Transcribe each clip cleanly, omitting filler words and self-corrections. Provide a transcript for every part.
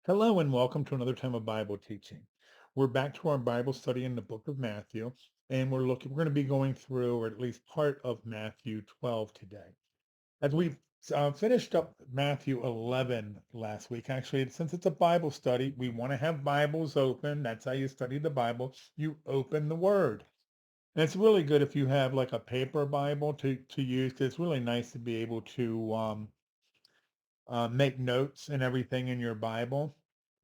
Hello and welcome to another time of Bible teaching. We're back to our Bible study in the book of Matthew, and we're going to be going through, or at least part of Matthew 12 today. As we finished up Matthew 11 last week, actually, since it's a Bible study, we want to have Bibles open. That's how you study the Bible. You open the Word. And it's really good if you have like a paper Bible to use, 'cause it's really nice to be able to make notes and everything in your Bible.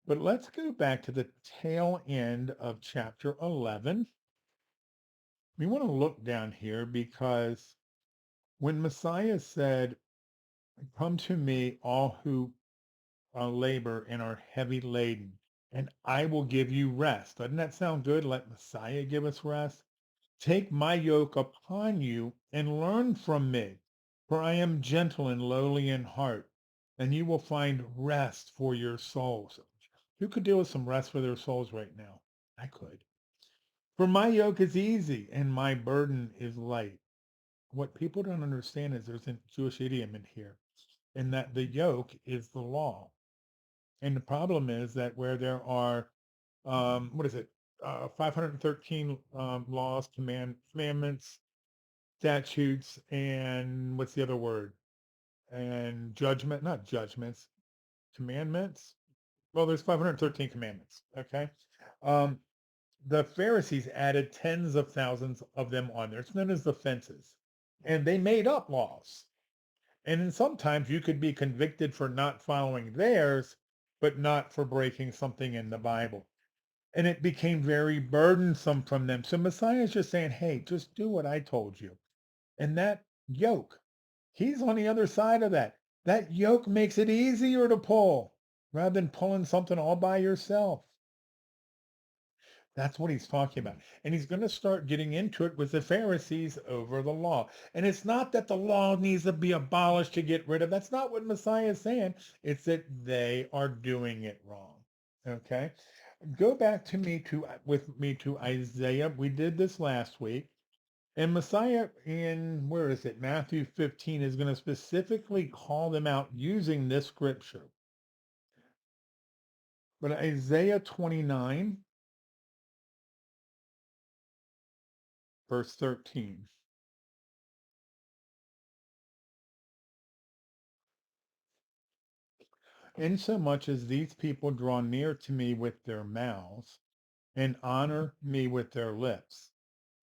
But let's go back to the tail end of chapter 11. We want to look down here because when Messiah said, "Come to me, all who labor and are heavy laden, and I will give you rest." Doesn't that sound good? Let Messiah give us rest. Take my yoke upon you and learn from me, for I am gentle and lowly in heart, and you will find rest for your souls. Who could do with some rest for their souls right now? I could. For my yoke is easy and my burden is light. What people don't understand is there's a Jewish idiom in here, and that the yoke is the law. And the problem is that where there are, what is it, 513 laws, commandments, statutes, and what's the other word? And judgment, not judgments, commandments. Well, there's 513 commandments. Okay. Um, the Pharisees added tens of thousands of them on there. It's known as the fences. And they made up laws. And then sometimes you could be convicted for not following theirs, but not for breaking something in the Bible. And it became very burdensome from them. So Messiah is just saying, hey, just do what I told you. And that yoke, he's on the other side of that. That yoke makes it easier to pull rather than pulling something all by yourself. That's what he's talking about. And he's going to start getting into it with the Pharisees over the law. And it's not that the law needs to be abolished to get rid of. That's not what Messiah is saying. It's that they are doing it wrong. Okay. Go back to me to with me to Isaiah. We did this last week. And Messiah in, where is it? Matthew 15 is going to specifically call them out using this scripture. But Isaiah 29, verse 13. Insomuch as these people draw near to me with their mouths and honor me with their lips,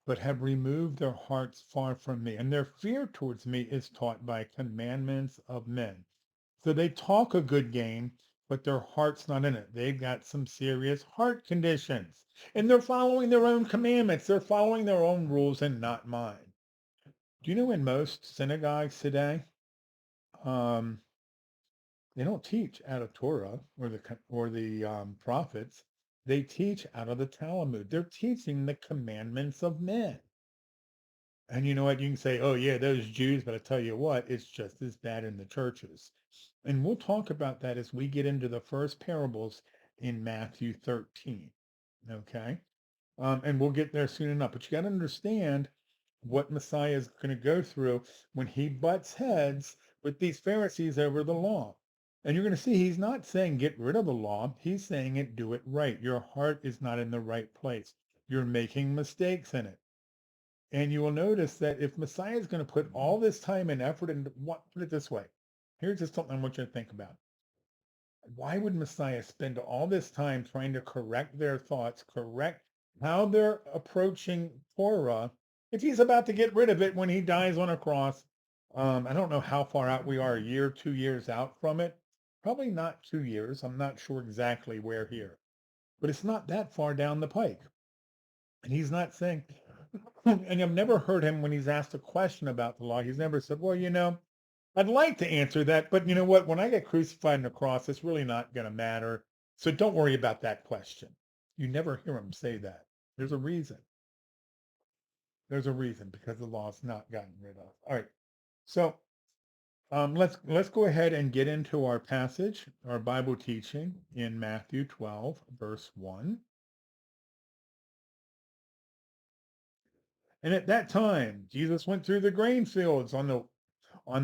but have removed their hearts far from me, and their fear towards me is taught by commandments of men. So they talk a good game, but their heart's not in it. They've got some serious heart conditions, and they're following their own commandments. They're following their own rules and not mine. Do you know in most synagogues today, um, they don't teach out of Torah or the prophets. They teach out of the Talmud. They're teaching the commandments of men. And you know what? You can say, "Oh yeah, those Jews," but I tell you what, it's just as bad in the churches. And we'll talk about that as we get into the first parables in Matthew 13. Okay. And we'll get there soon enough. But you got to understand what Messiah is going to go through when he butts heads with these Pharisees over the law. And you're going to see he's not saying get rid of the law. He's saying it, do it right. Your heart is not in the right place. You're making mistakes in it. And you will notice that if Messiah is going to put all this time and effort into what, put it this way. Here's just something I want you to think about. Why would Messiah spend all this time trying to correct their thoughts, correct how they're approaching Torah, if he's about to get rid of it when he dies on a cross? I don't know how far out we are, a year, 2 years out from it. Probably not 2 years. I'm not sure exactly where here, but it's not that far down the pike. And he's not saying, and I've never heard him when he's asked a question about the law, he's never said, well, I'd like to answer that, but you know what? When I get crucified on the cross, it's really not going to matter. So don't worry about that question. You never hear him say that. There's a reason. There's a reason because the law's not gotten rid of. All right. So let's go ahead and get into our passage, our Bible teaching in Matthew 12, verse 1. And at that time, Jesus went through the grain fields on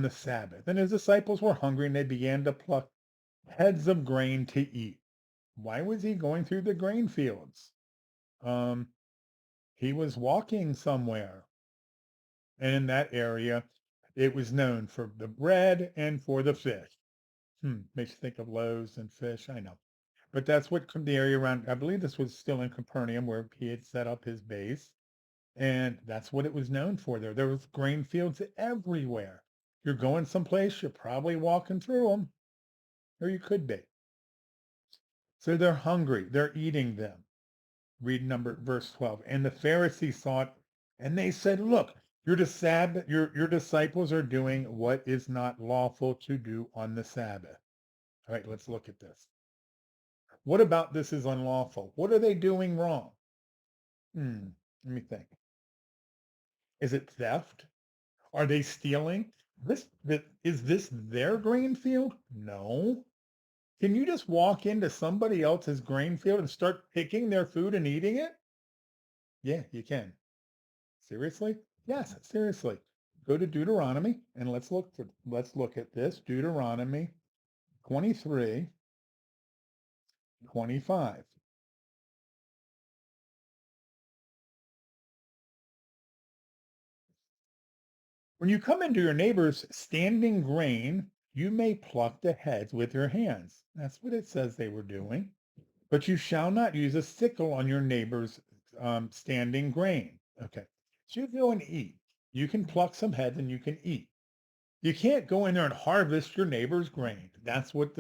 the Sabbath, and his disciples were hungry, and they began to pluck heads of grain to eat. Why was he going through the grain fields? Um, he was walking somewhere. And in that area, it was known for the bread and for the fish. Makes you think of loaves and fish. I know. But that's what the area around, I believe this was still in Capernaum where he had set up his base. And that's what it was known for there. There was grain fields everywhere. You're going someplace, you're probably walking through them, or you could be. So they're hungry. They're eating them. Read number verse 12. And the Pharisees saw it, and they said, look, your disciples are doing what is not lawful to do on the Sabbath. All right, let's look at this. What about this is unlawful? What are they doing wrong? Let me think. Is it theft? Are they stealing? Is this their grain field? No. Can you just walk into somebody else's grain field and start picking their food and eating it? Yeah, you can. Seriously? Yes, seriously. Go to Deuteronomy and let's look at this. Deuteronomy 23:25. When you come into your neighbor's standing grain, you may pluck the heads with your hands. That's what it says they were doing. But you shall not use a sickle on your neighbor's standing grain. Okay. So you go and eat. You can pluck some heads and you can eat. You can't go in there and harvest your neighbor's grain. That's what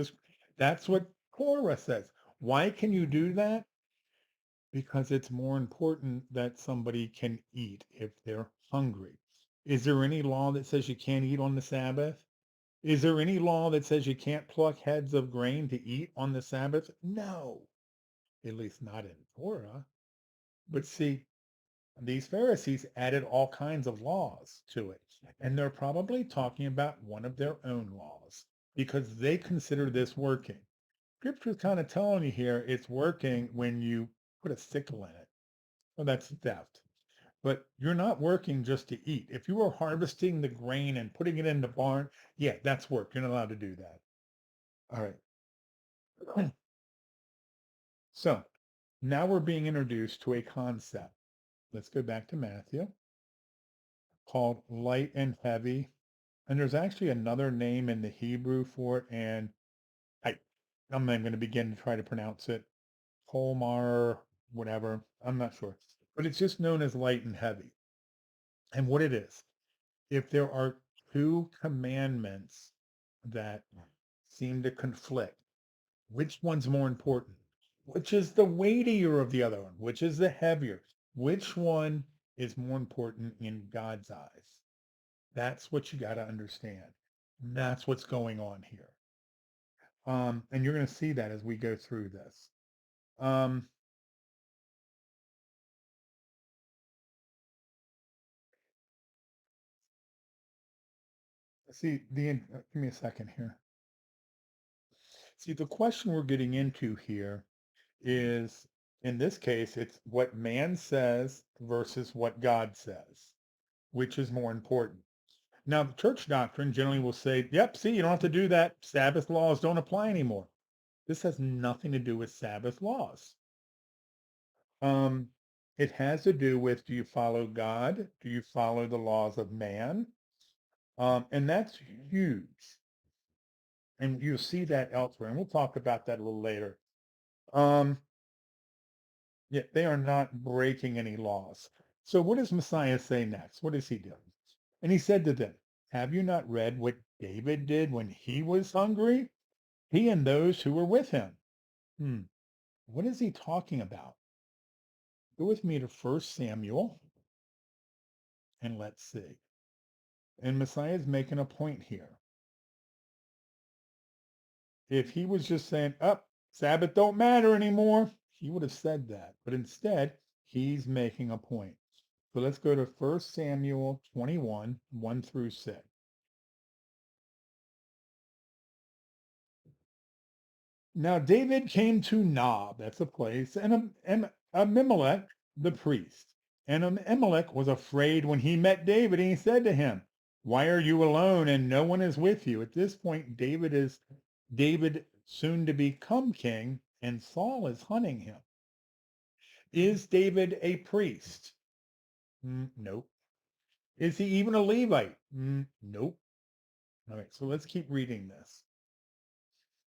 Torah says. Why can you do that? Because it's more important that somebody can eat if they're hungry. Is there any law that says you can't eat on the Sabbath? Is there any law that says you can't pluck heads of grain to eat on the Sabbath? No, at least not in Torah. But see, these Pharisees added all kinds of laws to it. And they're probably talking about one of their own laws because they consider this working. Scripture's kind of telling you here it's working when you put a sickle in it. Well, that's theft. But you're not working just to eat. If you were harvesting the grain and putting it in the barn, yeah, that's work. You're not allowed to do that. All right. So now we're being introduced to a concept. Let's go back to Matthew called light and heavy. And there's actually another name in the Hebrew for it. And I, I'm not going to begin to try to pronounce it. Kolmar, whatever. I'm not sure. But it's just known as light and heavy. And what it is, if there are two commandments that seem to conflict, which one's more important? Which is the weightier of the other one? Which is the heavier? Which one is more important in God's eyes? That's what you got to understand. That's what's going on here. And you're going to see that as we go through this. Um, give me a second here. See, the question we're getting into here is, in this case, it's what man says versus what God says, which is more important. Now, the church doctrine generally will say, yep, see, you don't have to do that. Sabbath laws don't apply anymore. This has nothing to do with Sabbath laws. Um, it has to do with, do you follow God? Do you follow the laws of man? And that's huge. And you'll see that elsewhere. And we'll talk about that a little later. Um, yeah, they are not breaking any laws. So what does Messiah say next? What does he do? And he said to them, have you not read what David did when he was hungry? He and those who were with him. What is he talking about? Go with me to 1 Samuel and let's see. And Messiah is making a point here. If he was just saying, up, Sabbath don't matter anymore, he would have said that. But instead, he's making a point. So let's go to 1 Samuel 21, 1 through 6. Now David came to Nob, that's a place, and Abimelech, the priest. And Abimelech was afraid when he met David, and he said to him, why are you alone and no one is with you? At this point, David soon to become king, and Saul is hunting him. Is David a priest? Nope. Is he even a Levite? Nope. All right, so let's keep reading this.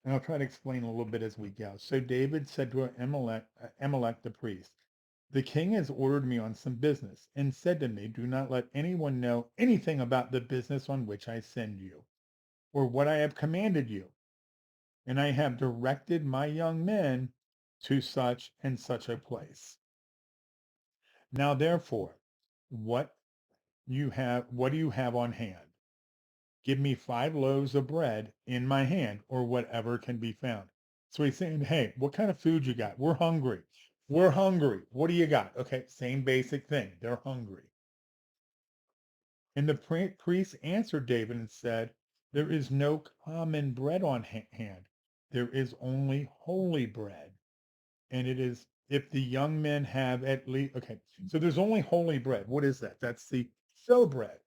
And I'll try to explain a little bit as we go. So David said to Amalek the priest, the king has ordered me on some business and said to me, do not let anyone know anything about the business on which I send you or what I have commanded you. And I have directed my young men to such and such a place. Now, therefore, what what do you have on hand? Give me 5 loaves of bread in my hand, or whatever can be found. So he's saying, hey, what kind of food you got? We're hungry. We're hungry. What do you got? Okay, same basic thing. They're hungry. And the priest answered David and said, there is no common bread on hand. There is only holy bread. And it is, if the young men have at least, okay, so there's only holy bread. What is that? That's the showbread.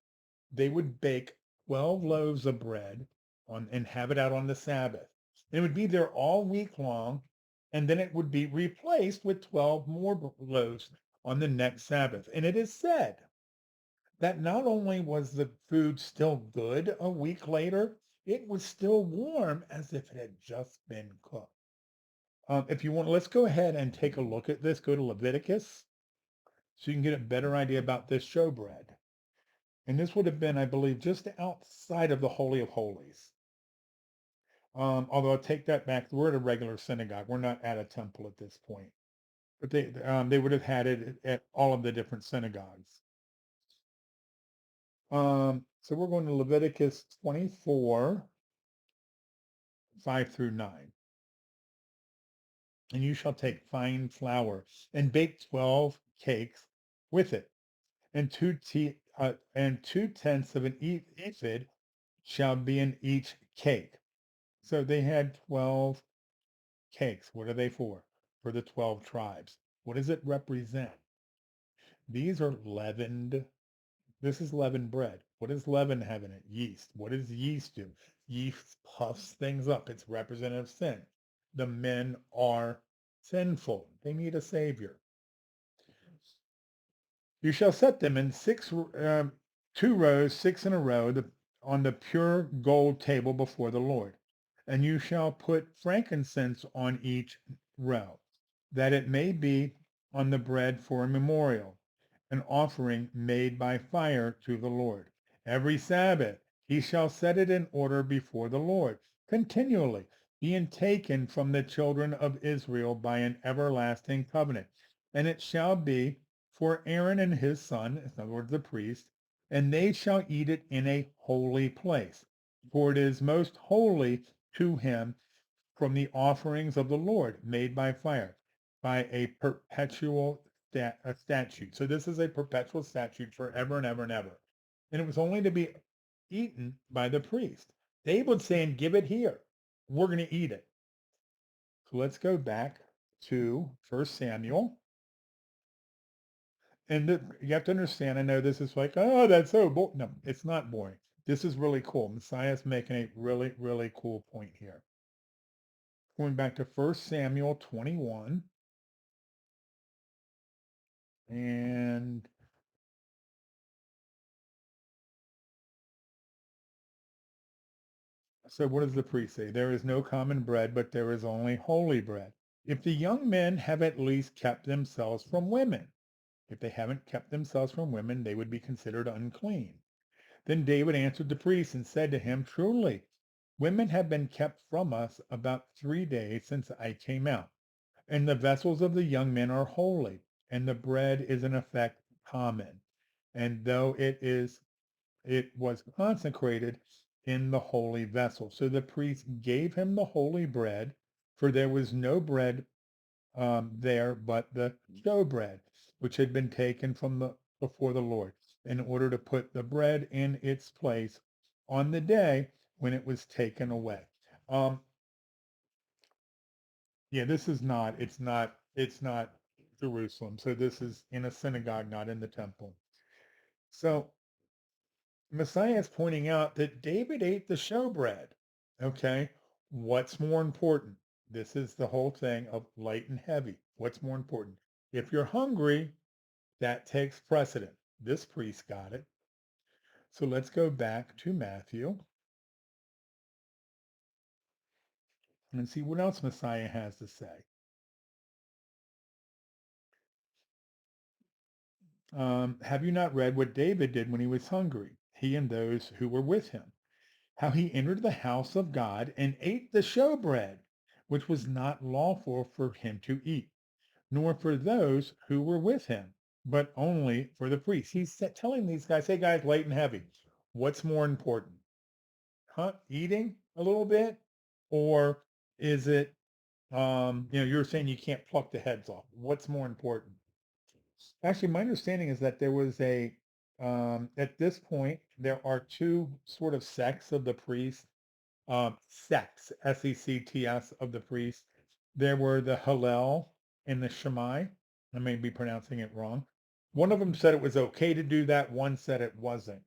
They would bake 12 loaves of bread and have it out on the Sabbath. It would be there all week long, and then it would be replaced with 12 more loaves on the next Sabbath. And it is said that not only was the food still good a week later, it was still warm as if it had just been cooked. If you want, let's go ahead and take a look at this. Go to Leviticus so you can get a better idea about this showbread. And this would have been, I believe, just outside of the Holy of Holies. Although I'll take that back. We're at a regular synagogue. We're not at a temple at this point. But they would have had it at all of the different synagogues. So we're going to Leviticus 24, 5 through 9. And you shall take fine flour and bake 12 cakes with it, and 2/10 of an ephod shall be in each cake. So they had 12 cakes. What are they for? For the 12 tribes. What does it represent? These are leavened. This is leavened bread. What does leaven have in it? Yeast. What does yeast do? Yeast puffs things up. It's representative of sin. The men are sinful. They need a savior. You shall set them in 2 rows, 6 in a row, on the pure gold table before the Lord. And you shall put frankincense on each row, that it may be on the bread for a memorial, an offering made by fire to the Lord. Every Sabbath he shall set it in order before the Lord, continually, being taken from the children of Israel by an everlasting covenant. And it shall be for Aaron and his son, in other words, the priest, and they shall eat it in a holy place, for it is most holy to him from the offerings of the Lord made by fire, by a perpetual statute. So this is a perpetual statute forever and ever and ever. And it was only to be eaten by the priest. David saying, give it here. We're going to eat it. So let's go back to 1 Samuel. And you have to understand, I know this is like, oh, that's so boring. No, it's not boring. This is really cool. Messiah's making a really, really cool point here. Going back to 1 Samuel 21. And so what does the priest say? There is no common bread, but there is only holy bread. If the young men have at least kept themselves from women, if they haven't kept themselves from women, they would be considered unclean. Then David answered the priest and said to him, truly, women have been kept from us about 3 days since I came out, and the vessels of the young men are holy, and the bread is in effect common. And though it was consecrated in the holy vessel. So the priest gave him the holy bread, for there was no bread there but the showbread, which had been taken from before the Lord, in order to put the bread in its place on the day when it was taken away. Um, yeah, this is not, it's not Jerusalem. So this is in a synagogue, not in the temple. So Messiah is pointing out that David ate the showbread. Okay. What's more important, This is the whole thing of light and heavy. What's more important? If you're hungry, that takes precedent. This priest got it. So let's go back to Matthew and see what else Messiah has to say. Have you not read what David did when he was hungry, he and those who were with him? How he entered the house of God and ate the showbread, which was not lawful for him to eat, nor for those who were with him, but only for the priests. He's telling these guys, hey guys, light and heavy. What's more important? Huh? Eating a little bit? Or is it, you're saying you can't pluck the heads off. What's more important? Actually, my understanding is that there was at this point, there are two sort of sects of the priests, sects, sects of the priests. There were the Hillel and the Shammai. I may be pronouncing it wrong. One of them said it was okay to do that. One said it wasn't.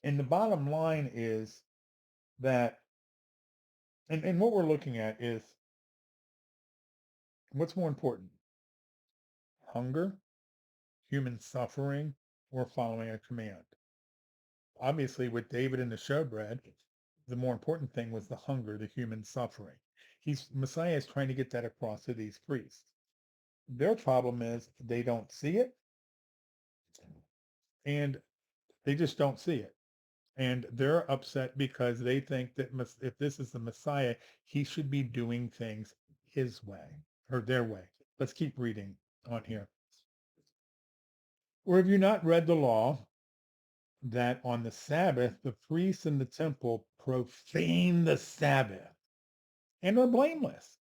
And the bottom line is that, and what we're looking at is what's more important, hunger, human suffering, or following a command. Obviously, with David and the showbread, the more important thing was the hunger, the human suffering. Messiah is trying to get that across to these priests. Their problem is they don't see it, and they just don't see it. And they're upset because they think that if this is the Messiah, he should be doing things his way or their way. Let's keep reading on here. Or have you not read the law that on the Sabbath, the priests in the temple profane the Sabbath and are blameless?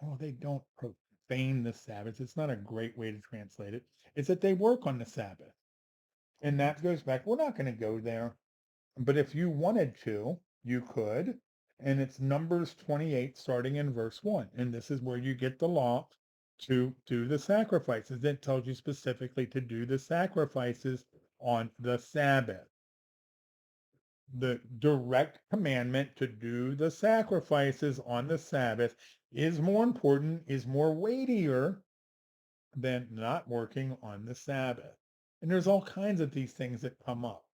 Oh, they don't profane the Sabbath. It's not a great way to translate it. It's that they work on the Sabbath. And that goes back. We're not going to go there. But if you wanted to, you could. And it's Numbers 28, starting in verse 1. And this is where you get the law to do the sacrifices. It tells you specifically to do the sacrifices on the Sabbath. The direct commandment to do the sacrifices on the Sabbath is more important, is more weightier than not working on the Sabbath. And there's all kinds of these things that come up.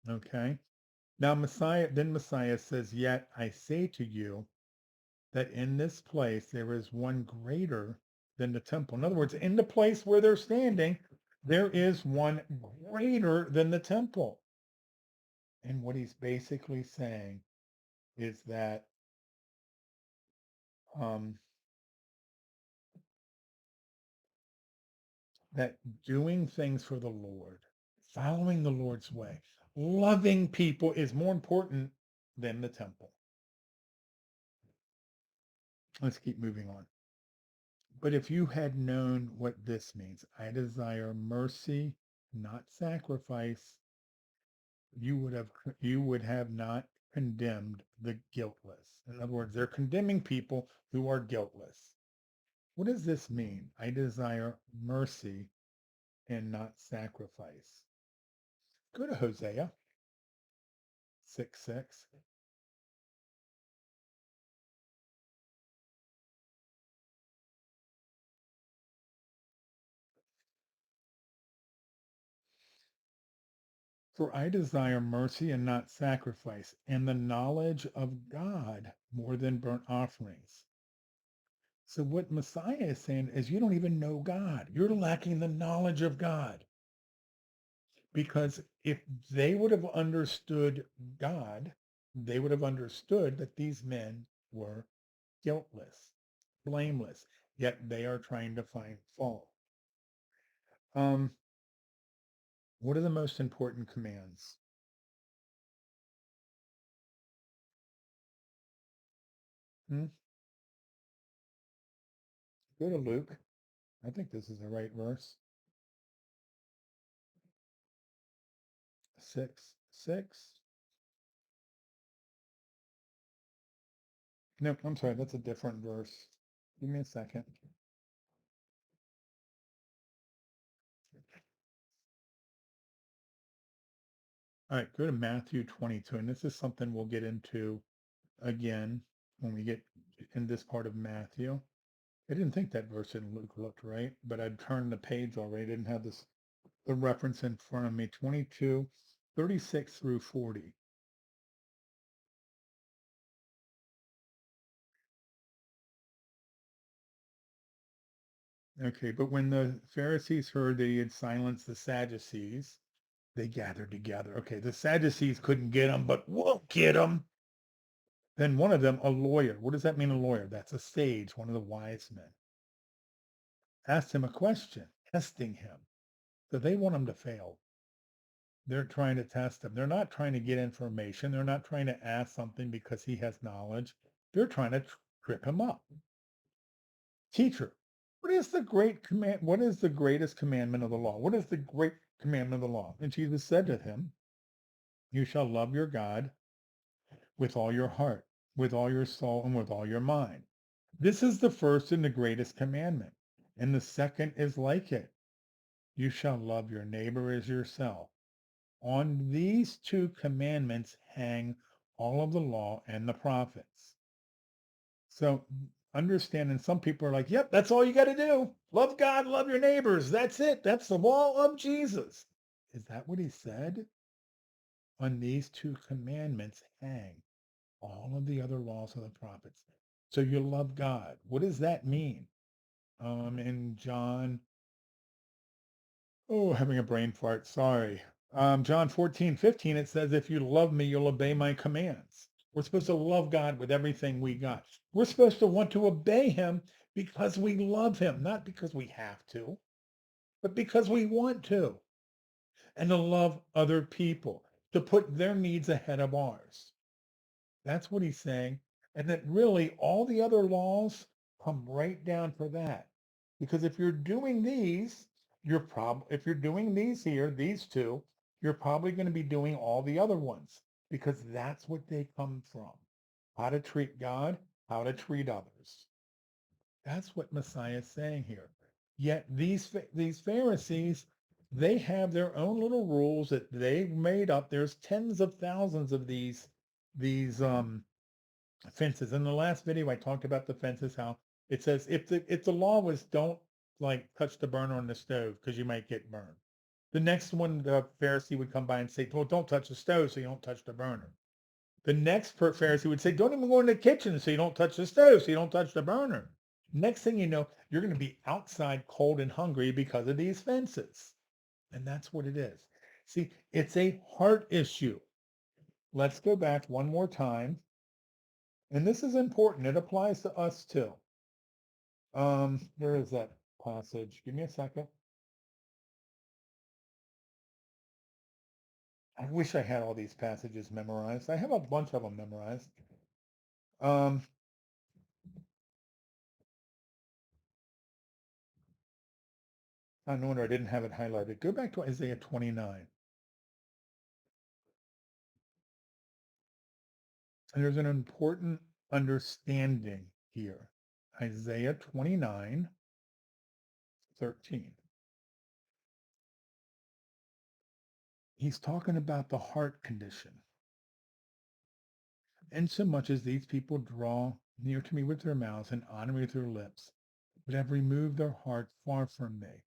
Okay. Now Messiah says, yet I say to you that in this place there is one greater than the temple. In other words, in the place where they're standing, there is one greater than the temple. And what he's basically saying is that um, that doing things for the Lord, following the Lord's way, loving people is more important than the temple. Let's keep moving on. But if you had known what this means, I desire mercy, not sacrifice, you would have not condemned the guiltless. In other words, they're condemning people who are guiltless. What does this mean? I desire mercy and not sacrifice. Go to Hosea 6:6. For I desire mercy and not sacrifice, and the knowledge of God more than burnt offerings. So what Messiah is saying is you don't even know God. You're lacking the knowledge of God. Because if they would have understood God, they would have understood that these men were guiltless, blameless, yet they are trying to find fault. Um, what are the most important commands? Hmm? Go to Luke. I think this is the right verse. 6:6. No, I'm sorry, that's a different verse. Give me a second. All right, go to Matthew 22, and this is something we'll get into again when we get in this part of Matthew. I didn't think that verse in Luke looked right, but I'd turned the page already. I didn't have the reference in front of me. 22, 36 through 40. Okay, but when the Pharisees heard that he had silenced the Sadducees, they gathered together. Okay, the Sadducees couldn't get him, but we'll get him. Then one of them, a lawyer, what does that mean, a lawyer? That's a sage, one of the wise men, asked him a question, testing him. So they want him to fail. They're trying to test him. They're not trying to get information. They're not trying to ask something because he has knowledge. They're trying to trip him up. Teacher, what is the great command? What is the greatest commandment of the law? What is the great commandment of the law? And Jesus said to him, you shall love your God with all your heart, with all your soul, and with all your mind. This is the first and the greatest commandment. And the second is like it. You shall love your neighbor as yourself. On these two commandments hang all of the law and the prophets. So understand, and some people are like, yep, that's all you got to do. Love God, love your neighbors. That's it. That's the law of Jesus. Is that what he said? On these two commandments hang all of the other laws of the prophets. So you love God. What does that mean? In John, oh, having a brain fart, sorry. John 14:15, it says, if you love me, you'll obey my commands. We're supposed to love God with everything we got. We're supposed to want to obey him because we love him, not because we have to, but because we want to, and to love other people, to put their needs ahead of ours. That's what he's saying. And that really all the other laws come right down for that. Because if you're doing these, if you're doing these here, these two, you're probably going to be doing all the other ones because that's what they come from. How to treat God, how to treat others. That's what Messiah is saying here. Yet these Pharisees, they have their own little rules that they've made up. There's tens of thousands of these fences. In the last video, I talked about the fences, how it says if the law was don't like touch the burner on the stove because you might get burned. The next one, the Pharisee would come by and say, well, don't touch the stove so you don't touch the burner. The next Pharisee would say, don't even go in the kitchen so you don't touch the stove so you don't touch the burner. Next thing you know, you're going to be outside cold and hungry because of these fences. And that's what it is. See, it's a heart issue. Let's go back one more time. And this is important. It applies to us too. Where is that passage? Give me a second. I wish I had all these passages memorized. I have a bunch of them memorized. Um, no wonder I didn't have it highlighted. Go back to Isaiah 29. And there's an important understanding here. Isaiah 29:13. He's talking about the heart condition. Insomuch as these people draw near to me with their mouths and honor me with their lips, but have removed their heart far from me.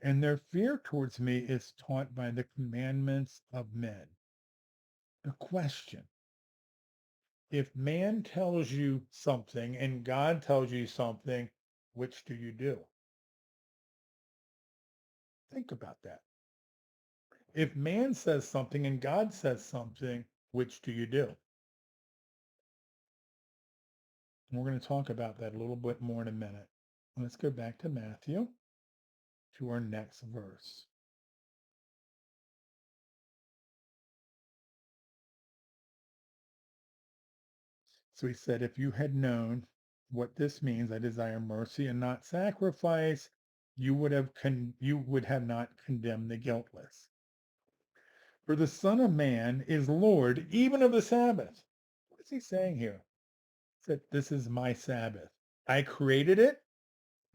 And their fear towards me is taught by the commandments of men. The question, if man tells you something and God tells you something, which do you do? Think about that. If man says something and God says something, which do you do? And we're going to talk about that a little bit more in a minute. Let's go back to Matthew, to our next verse. So he said, if you had known what this means, I desire mercy and not sacrifice, you would have not condemned the guiltless. For the Son of Man is Lord even of the Sabbath. What is he saying here? He said, this is my Sabbath. I created it.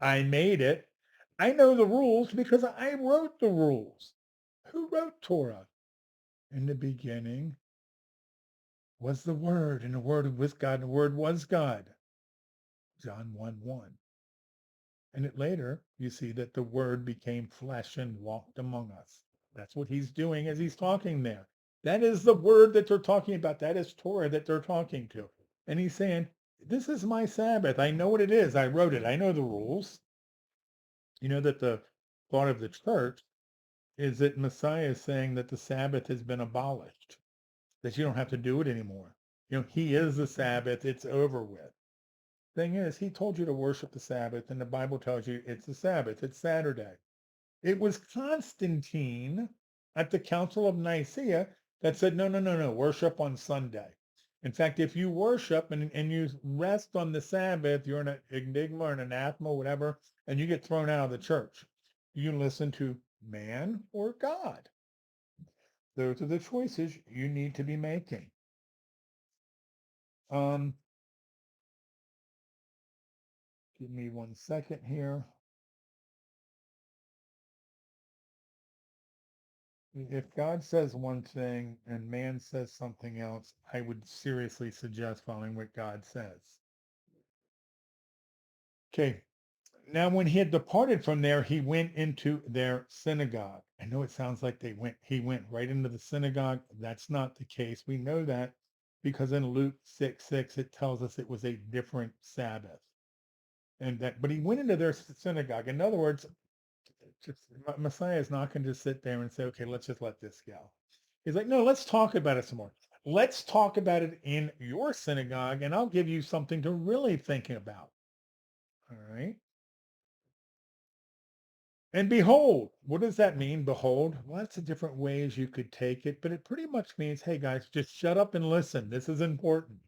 I made it. I know the rules because I wrote the rules. Who wrote Torah? In the beginning was the Word, and the Word was God, and the Word was God. John 1 1. And it later, you see that the word became flesh and walked among us. That's what he's doing as he's talking there. That is the word that they're talking about. That is Torah that they're talking to. And he's saying, this is my Sabbath. I know what it is. I wrote it. I know the rules. You know that the thought of the church is that Messiah is saying that the Sabbath has been abolished, that you don't have to do it anymore. He is the Sabbath. It's over with. Thing is, he told you to worship the Sabbath, and the Bible tells you it's the Sabbath. It's Saturday. It was Constantine at the Council of Nicaea that said, no, no, no, no, worship on Sunday. In fact, if you worship and you rest on the Sabbath, you're an enigma or an anathema, whatever, and you get thrown out of the church. You listen to man or God. Those are the choices you need to be making. Um, Give me 1 second here. If God says one thing and man says something else, I would seriously suggest following what God says. Okay. Now, when he had departed from there, he went into their synagogue. I know it sounds like he went right into the synagogue. That's not the case. We know that because in Luke 6:6, it tells us it was a different Sabbath. But he went into their synagogue. In other words, Messiah is not going to just sit there and say, okay, let's just let this go. He's like, no, let's talk about it some more. Let's talk about it in your synagogue, and I'll give you something to really think about. All right. And behold, what does that mean? Behold, lots of different ways you could take it, but it pretty much means, hey guys, just shut up and listen. This is important.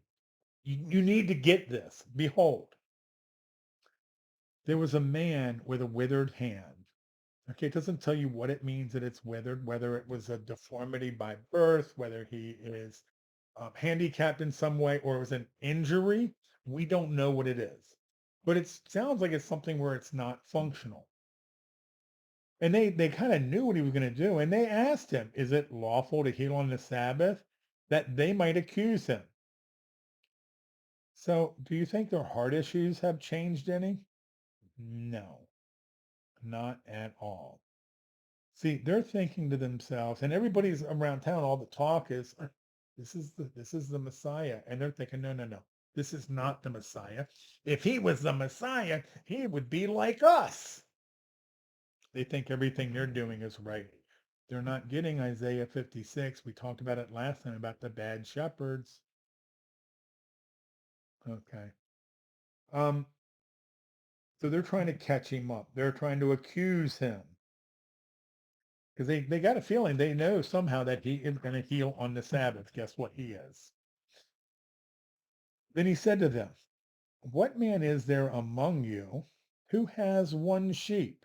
You need to get this. Behold, there was a man with a withered hand. Okay, it doesn't tell you what it means that it's withered, whether it was a deformity by birth, whether he is handicapped in some way, or it was an injury. We don't know what it is, but it sounds like it's something where it's not functional. And they kind of knew what he was going to do, and they asked him, "Is it lawful to heal on the Sabbath?" That they might accuse him. So, do you think their heart issues have changed any? No, not at all. See, they're thinking to themselves, and everybody's around town. All the talk is, this is the Messiah," and they're thinking, no, no, no, this is not the Messiah. If he was the Messiah, he would be like us. They think everything they're doing is right. They're not getting Isaiah 56. We talked about it last time about the bad shepherds. Okay. Um, so they're trying to catch him up. They're trying to accuse him because they got a feeling they know somehow that he is going to heal on the Sabbath. Guess what he is? Then he said to them, what man is there among you who has one sheep,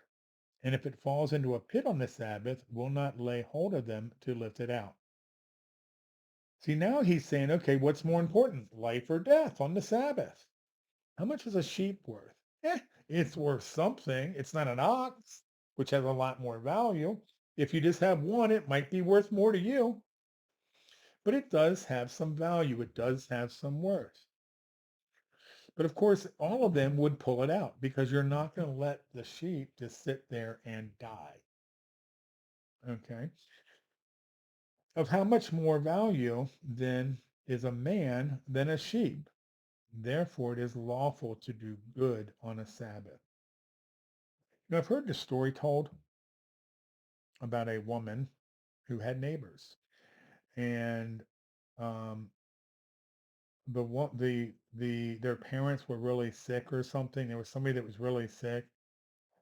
and if it falls into a pit on the Sabbath, will not lay hold of them to lift it out? See, now he's saying, okay, what's more important, life or death on the Sabbath? How much is a sheep worth? It's worth something. It's not an ox, which has a lot more value. If you just have one, it might be worth more to you, but it does have some value. It does have some worth. But of course, all of them would pull it out because you're not going to let the sheep just sit there and die. Okay. Of how much more value then is a man than a sheep? Therefore, it is lawful to do good on a Sabbath. I've heard the story told about a woman who had neighbors, and um, their parents were really sick or something. There was somebody that was really sick,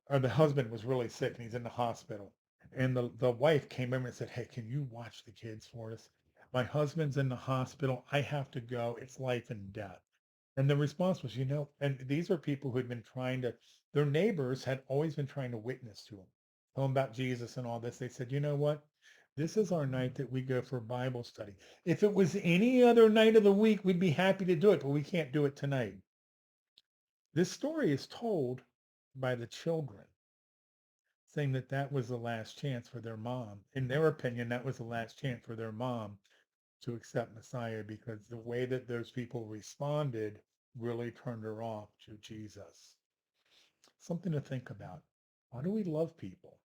or the husband was really sick, and he's in the hospital. And the wife came over and said, "Hey, can you watch the kids for us? My husband's in the hospital. I have to go. It's life and death." And the response was, and these are people who had been their neighbors had always been trying to witness to them, tell them about Jesus and all this. They said, you know what? This is our night that we go for Bible study. If it was any other night of the week, we'd be happy to do it, but we can't do it tonight. This story is told by the children, saying that that was the last chance for their mom. In their opinion, that was the last chance for their mom to accept Messiah because the way that those people responded really turned her off to Jesus. Something to think about. How do we love people?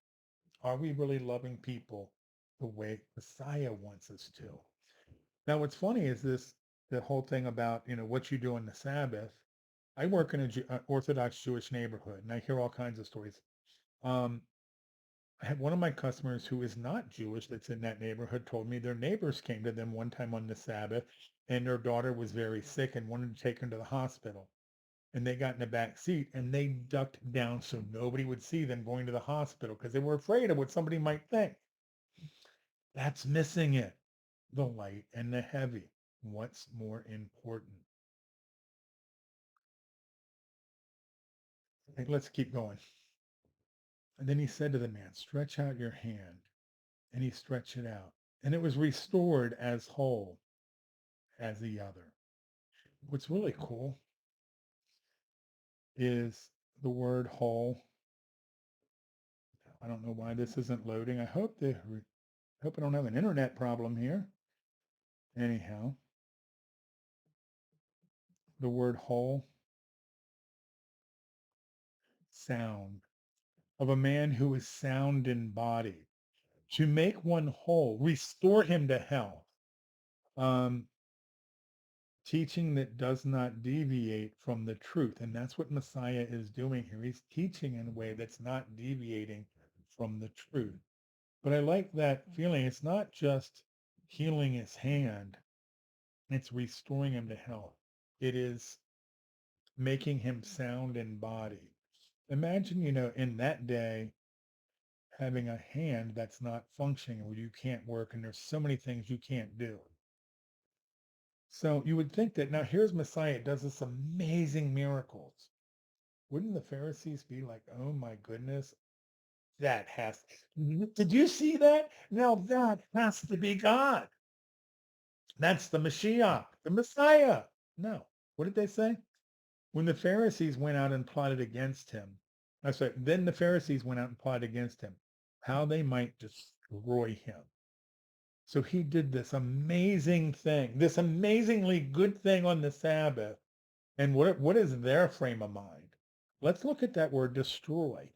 Are we really loving people the way Messiah wants us to? Now, what's funny is the whole thing about, what you do on the Sabbath. I work in a Orthodox Jewish neighborhood, and I hear all kinds of stories. Um, I had one of my customers who is not Jewish that's in that neighborhood told me their neighbors came to them one time on the Sabbath, and their daughter was very sick and wanted to take her to the hospital. And they got in the back seat and they ducked down so nobody would see them going to the hospital because they were afraid of what somebody might think. That's missing it. The light and the heavy. What's more important? Okay, let's keep going. And then he said to the man, stretch out your hand. And he stretched it out. And it was restored as whole as the other. What's really cool is the word whole. I don't know why this isn't loading. I hope I don't have an internet problem here. Anyhow, the word whole, sound, of a man who is sound in body, to make one whole, restore him to health. Um, Teaching that does not deviate from the truth. And that's what Messiah is doing here. He's teaching in a way that's not deviating from the truth. But I like that feeling. It's not just healing his hand, it's restoring him to health. It is making him sound in body. Imagine, in that day, having a hand that's not functioning where you can't work and there's so many things you can't do. So you would think that now here's Messiah does this amazing miracles. Wouldn't the Pharisees be like, oh my goodness, that has, did you see that? Now that has to be God. That's the Mashiach, the Messiah. No. What did they say? When the Pharisees went out and plotted against him, I'm sorry, then the Pharisees went out and plotted against him, how they might destroy him. So he did this amazing thing, this amazingly good thing on the Sabbath. And what is their frame of mind? Let's look at that word destroy.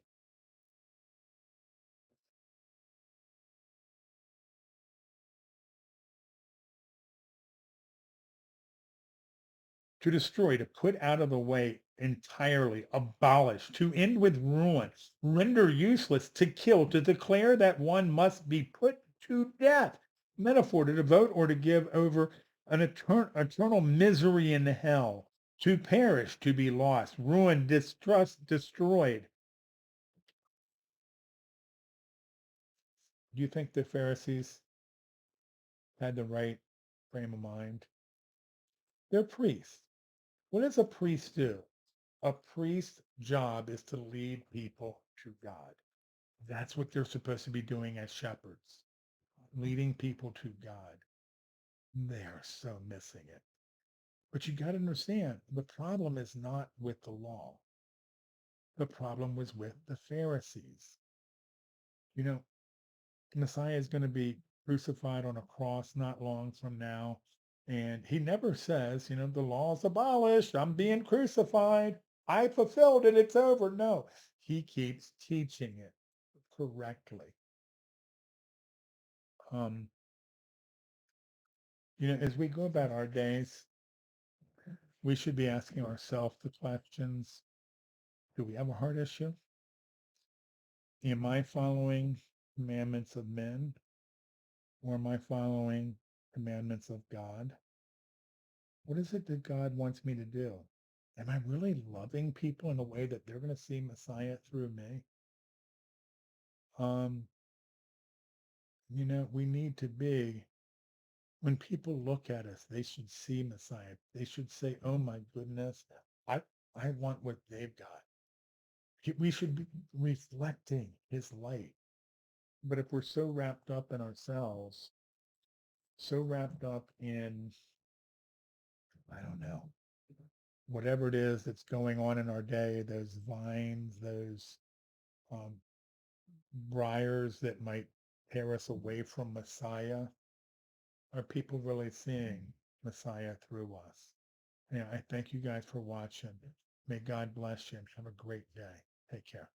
To destroy, to put out of the way entirely, abolish, to end with ruin, render useless, to kill, to declare that one must be put to death. Metaphor, to devote or to give over an eternal misery in hell, to perish, to be lost, ruined, distrust, destroyed. Do you think the Pharisees had the right frame of mind? They're priests. What does a priest do? A priest's job is to lead people to God. That's what they're supposed to be doing as shepherds, leading people to God. They are so missing it. But you got to understand, the problem is not with the law. The problem was with the Pharisees. You know, Messiah is going to be crucified on a cross not long from now. And he never says, the law's abolished. I'm being crucified. I fulfilled it. It's over. No, he keeps teaching it correctly. Um, as we go about our days, we should be asking ourselves the questions, do we have a heart issue? Am I following commandments of men or am I following commandments of God? What is it that God wants me to do? Am I really loving people in a way that they're going to see Messiah through me? Um, we need to be, when people look at us, they should see Messiah. They should say, oh my goodness, I, I want what they've got. We should be reflecting his light. But if we're so wrapped up in ourselves, so wrapped up in, I don't know, whatever it is that's going on in our day, those vines, those um, briars that might tear us away from Messiah, are people really seeing Messiah through us? Yeah, I thank you guys for watching. May God bless you and have a great day. Take care.